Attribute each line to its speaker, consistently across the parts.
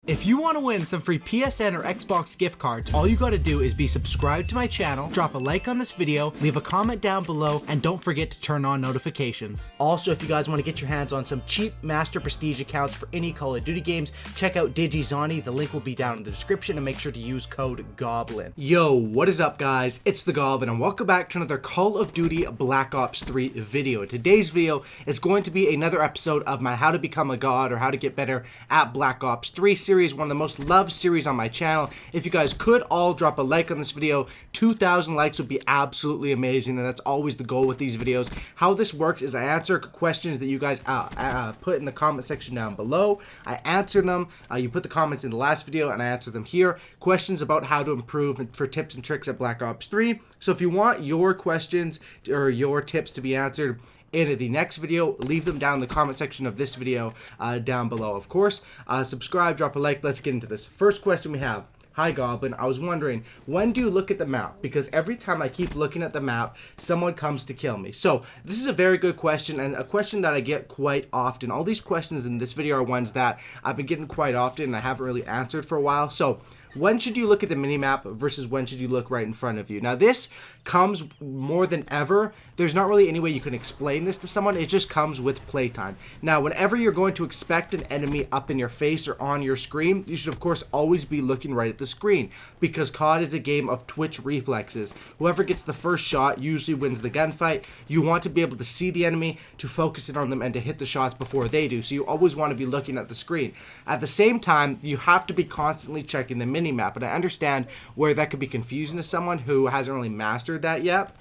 Speaker 1: If you want to win some free PSN or Xbox gift cards, all you gotta do is be subscribed to my channel, drop a like on this video, leave a comment down below, and don't forget to turn on notifications. Also, if you guys want to get your hands on some cheap Master Prestige accounts for any Call of Duty games, check out DigiZani. The link will be down in the description, and make sure to use code GOBLIN. Yo, what is up guys? It's the Goblin, and welcome back to another Call of Duty Black Ops 3 video. Today's video is going to be another episode of my How to Become a God or How to Get Better at Black Ops 3 series, one of the most loved series on my channel. If you guys could all drop a like on this video, 2,000 likes would be absolutely amazing, and that's always the goal with these videos. How this works is I answer questions that you guys put in the comment section down below. I answer them. You put the comments in the last video and I answer them here. Questions about how to improve and for tips and tricks at Black Ops 3. So if you want your questions or your tips to be answered in the next video, leave them down in the comment section of this video down below. Of course, subscribe, drop a like. Let's get into this. First question we have. Hi Goblin, I was wondering, when do you look at the map? Because every time I keep looking at the map, someone comes to kill me. So this is a very good question, and a question that I get quite often. All these questions in this video are ones that I've been getting quite often and I haven't really answered for a while. So when should you look at the minimap versus when should you look right in front of you? Now this comes more than ever. There's not really any way you can explain this to someone. It just comes with playtime. Now whenever you're going to expect an enemy up in your face or on your screen, you should of course always be looking right at the screen, because COD is a game of twitch reflexes. Whoever gets the first shot usually wins the gunfight. You want to be able to see the enemy, to focus in on them, and to hit the shots before they do. So you always want to be looking at the screen. At the same time, you have to be constantly checking the minimap, and I understand where that could be confusing to someone who hasn't really mastered that yet.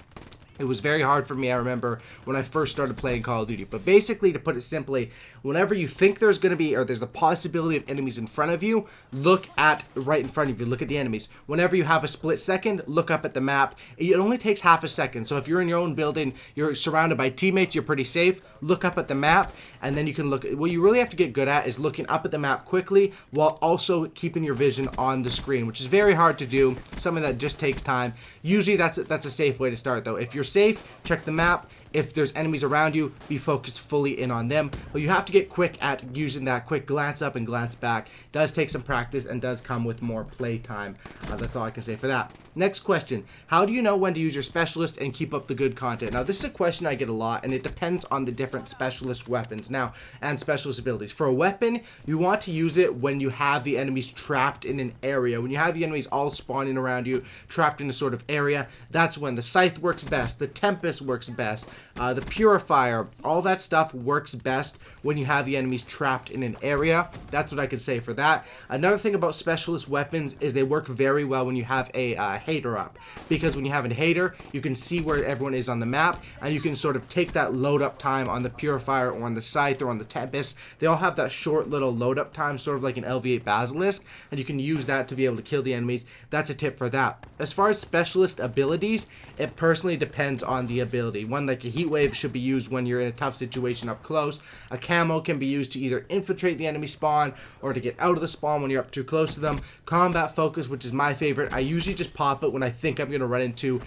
Speaker 1: It was very hard for me, I remember, when I first started playing Call of Duty. But basically, to put it simply, whenever you think there's going to be, or there's the possibility of enemies in front of you, look at right in front of you. Look at the enemies. Whenever you have a split second, look up at the map. It only takes half a second. So if you're in your own building, you're surrounded by teammates, you're pretty safe, look up at the map, and then you can look. What you really have to get good at is looking up at the map quickly while also keeping your vision on the screen, which is very hard to do, something that just takes time. Usually that's a safe way to start though. If you're safe, check the map. If there's enemies around you, be focused fully in on them. But you have to get quick at using that quick glance up and glance back. It does take some practice and does come with more play time. That's all I can say for that. Next question. How do you know when to use your specialist and keep up the good content? Now, this is a question I get a lot, and it depends on the different specialist weapons now and specialist abilities. For a weapon, you want to use it when you have the enemies trapped in an area. When you have the enemies all spawning around you, trapped in a sort of area, that's when the Scythe works best, the Tempest works best, the Purifier, all that stuff works best when you have the enemies trapped in an area. That's what I can say for that. Another thing about specialist weapons is they work very well when you have a hater up, because when you have a hater, you can see where everyone is on the map, and you can sort of take that load up time on the Purifier or on the Scythe or on the Tempest. They all have that short little load up time, sort of like an LV8 Basilisk, and you can use that to be able to kill the enemies. That's a tip for that. As far as specialist abilities, it personally depends on the ability. One like a heat wave should be used when you're in a tough situation up close. A camo can be used to either infiltrate the enemy spawn or to get out of the spawn when you're up too close to them. Combat focus, which is my favorite, I usually just pop it when I think I'm going to run into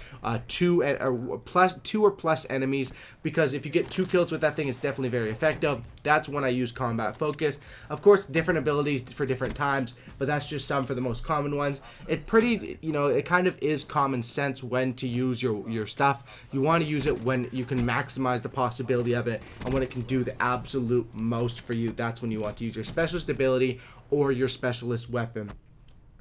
Speaker 1: two or plus enemies, because if you get 2 kills with that thing, it's definitely very effective. That's when I use combat focus. Of course, different abilities for different times, but that's just some for the most common ones. It pretty, it kind of is common sense when to use your stuff. You want to use it when you can maximize the possibility of it, and when it can do the absolute most for you. That's when you want to use your specialist ability or your specialist weapon.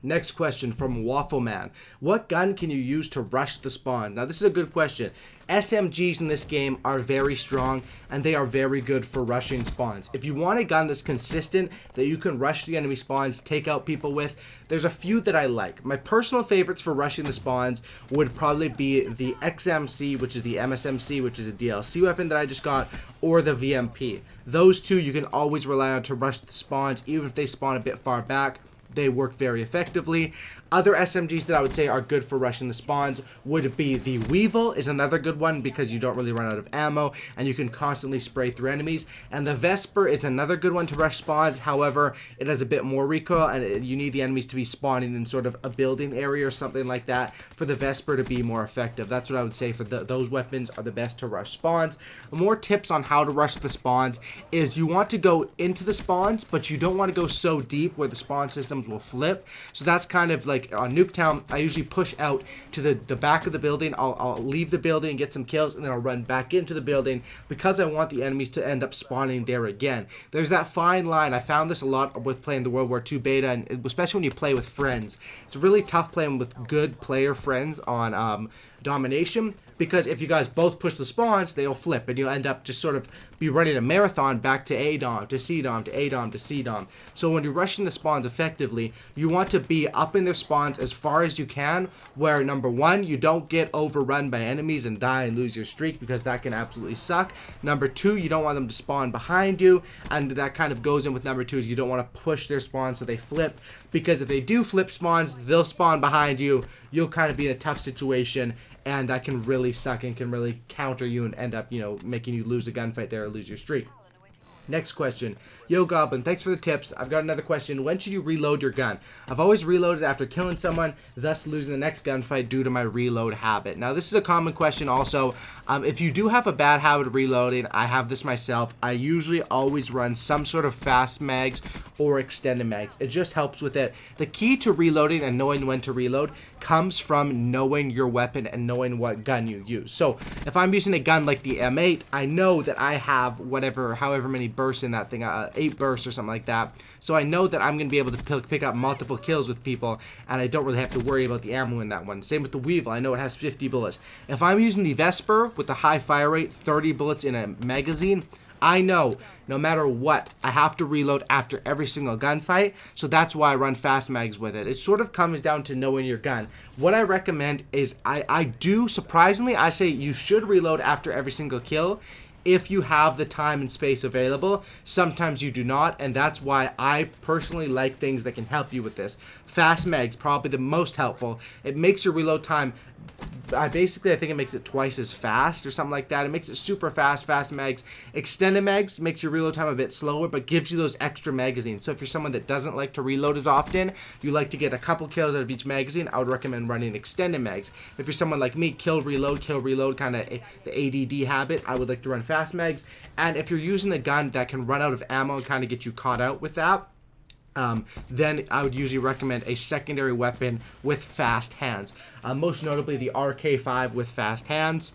Speaker 1: Next question from Waffle Man. What gun can you use to rush the spawn? Now this is a good question. SMGs in this game are very strong, and they are very good for rushing spawns. If you want a gun that's consistent, that you can rush the enemy spawns, take out people with, there's a few that I like. My personal favorites for rushing the spawns would probably be the XMC, which is the MSMC, which is a DLC weapon that I just got, or the VMP. Those two you can always rely on to rush the spawns, even if they spawn a bit far back. they work very effectively. Other SMGs that I would say are good for rushing the spawns would be the Weevil is another good one because you don't really run out of ammo and you can constantly spray through enemies. And the Vesper is another good one to rush spawns. However, it has a bit more recoil and you need the enemies to be spawning in sort of a building area or something like that for the Vesper to be more effective. That's what I would say for those weapons are the best to rush spawns. More tips on how to rush the spawns is you want to go into the spawns, but you don't want to go so deep where the spawn systems will flip. So that's kind of like on Nuketown, I usually push out to the back of the building. I'll leave the building and get some kills, and then I'll run back into the building because I want the enemies to end up spawning there again. There's that fine line. I found this a lot with playing the World War II beta, and especially when you play with friends. It's really tough playing with good player friends on domination, because if you guys both push the spawns, they'll flip and you'll end up just sort of be running a marathon back to A-Dom, to C-Dom, to A-Dom, to C-Dom. So when you're rushing the spawns effectively, you want to be up in their spawns as far as you can, where number one, you don't get overrun by enemies and die and lose your streak, because that can absolutely suck. Number two, you don't want them to spawn behind you, and that kind of goes in with number two, is you don't want to push their spawns so they flip, because if they do flip spawns, they'll spawn behind you. You'll kind of be in a tough situation, and that can really suck and can really counter you and end up, you know, making you lose a gunfight there or lose your streak. Next question. Yo, Goblin, thanks for the tips. I've got another question. When should you reload your gun? I've always reloaded after killing someone, thus losing the next gunfight due to my reload habit. Now, this is a common question also. If you do have a bad habit of reloading, I have this myself. I usually always run some sort of fast mags or extended mags. It just helps with it. The key to reloading and knowing when to reload comes from knowing your weapon and knowing what gun you use. So, if I'm using a gun like the M8, I know that I have however many bursts in that thing, 8 bursts or something like that. So I know that I'm going to be able to pick up multiple kills with people, and I don't really have to worry about the ammo in that one. Same with the Weevil. I know it has 50 bullets. If I'm using the Vesper with the high fire rate, 30 bullets in a magazine, I know no matter what, I have to reload after every single gunfight, so that's why I run fast mags with it. It sort of comes down to knowing your gun. What I recommend is surprisingly, I say you should reload after every single kill if you have the time and space available. Sometimes you do not, and that's why I personally like things that can help you with this. Fast mags, probably the most helpful. It makes your reload time, I think it makes it twice as fast or something like that. It makes it super fast. Fast mags. Extended mags makes your reload time a bit slower, but gives you those extra magazines. So if you're someone that doesn't like to reload as often, you like to get a couple kills out of each magazine, I would recommend running extended mags. If you're someone like me, kill, reload, kind of the ADD habit, I would like to run fast mags. And if you're using a gun that can run out of ammo and kind of get you caught out with that, then I would usually recommend a secondary weapon with fast hands. Most notably the RK5 with fast hands.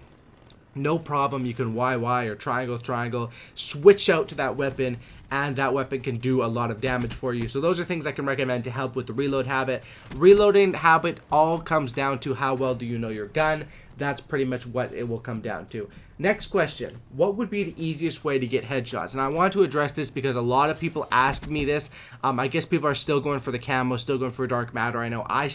Speaker 1: No problem, you can YY or triangle, switch out to that weapon, and that weapon can do a lot of damage for you. So those are things I can recommend to help with the reload habit. Reloading habit all comes down to how well do you know your gun. That's pretty much what it will come down to. Next question. What would be the easiest way to get headshots? And I want to address this because a lot of people ask me this. I guess people are still going for the camo, still going for dark matter. I know I've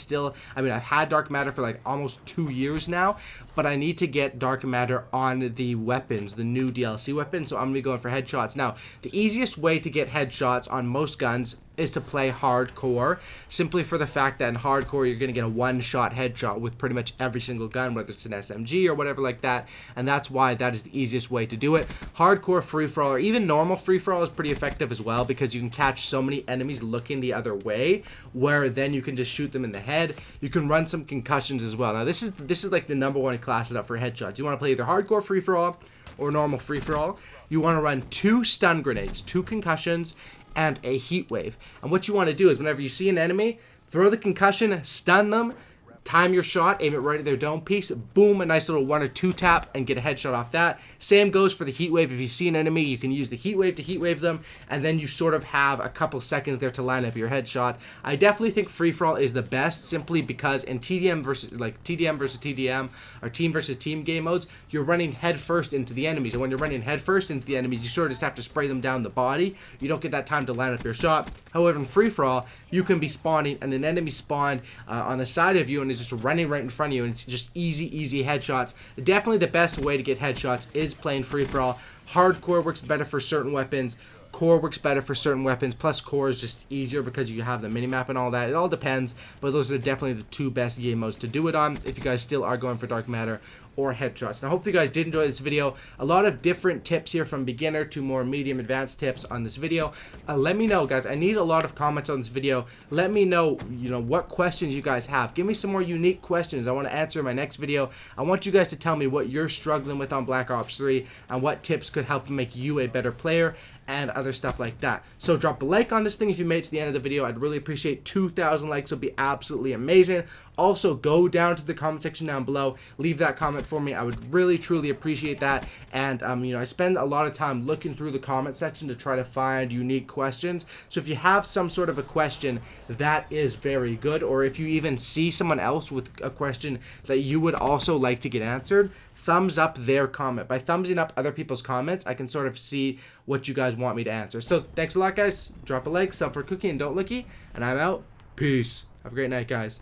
Speaker 1: had dark matter for like almost 2 years now, but I need to get dark matter on the weapons, the new DLC weapons, so I'm going to be going for headshots. Now, the easiest way to get headshots on most guns is to play hardcore, simply for the fact that in hardcore you're going to get a one-shot headshot with pretty much every single gun, whether it's an SMG or whatever like that, and that's why that is the easiest way to do it. Hardcore free-for-all, or even normal free-for-all, is pretty effective as well, because you can catch so many enemies looking the other way, where then you can just shoot them in the head. You can run some concussions as well. Now this is like the number one class up for headshots. You want to play either hardcore free-for-all or normal free-for-all. You want to run 2 stun grenades, 2 concussions, and a heat wave. And what you want to do is whenever you see an enemy, throw the concussion, stun them, time your shot, aim it right at their dome piece, boom, a nice little 1 or 2 tap, and get a headshot off that. Same goes for the heat wave. If you see an enemy, you can use the heat wave to heat wave them, and then you sort of have a couple seconds there to line up your headshot. I definitely think free-for-all is the best, simply because in TDM versus TDM or team versus team game modes, you're running head first into the enemies, and when you're running head first into the enemies, you sort of just have to spray them down the body. You don't get that time to line up your shot. However, in free-for-all, you can be spawning, and an enemy spawned on the side of you and is just running right in front of you, and it's just easy headshots. Definitely the best way to get headshots is playing free-for-all. Hardcore works better for certain weapons. Core works better for certain weapons, plus core is just easier because you have the minimap and all that. It all depends, but those are definitely the 2 best game modes to do it on if you guys still are going for dark matter or headshots. Now, hopefully you guys did enjoy this video. A lot of different tips here, from beginner to more medium advanced tips on this video. Let me know, guys. I need a lot of comments on this video. Let me know, what questions you guys have. Give me some more unique questions I want to answer in my next video. I want you guys to tell me what you're struggling with on Black Ops 3 and what tips could help make you a better player and other stuff like that. So drop a like on this thing if you made it to the end of the video. I'd really appreciate 2,000 likes. Would be absolutely amazing. Also, go down to the comment section down below, leave that comment for me. I would really truly appreciate that. And I spend a lot of time looking through the comment section to try to find unique questions. So if you have some sort of a question that is very good, or if you even see someone else with a question that you would also like to get answered, thumbs up their comment. By thumbsing up other people's comments, I can sort of see what you guys want me to answer. So thanks a lot, guys. Drop a like, sub for cookie, and don't lookie. And I'm out. Peace. Have a great night, guys.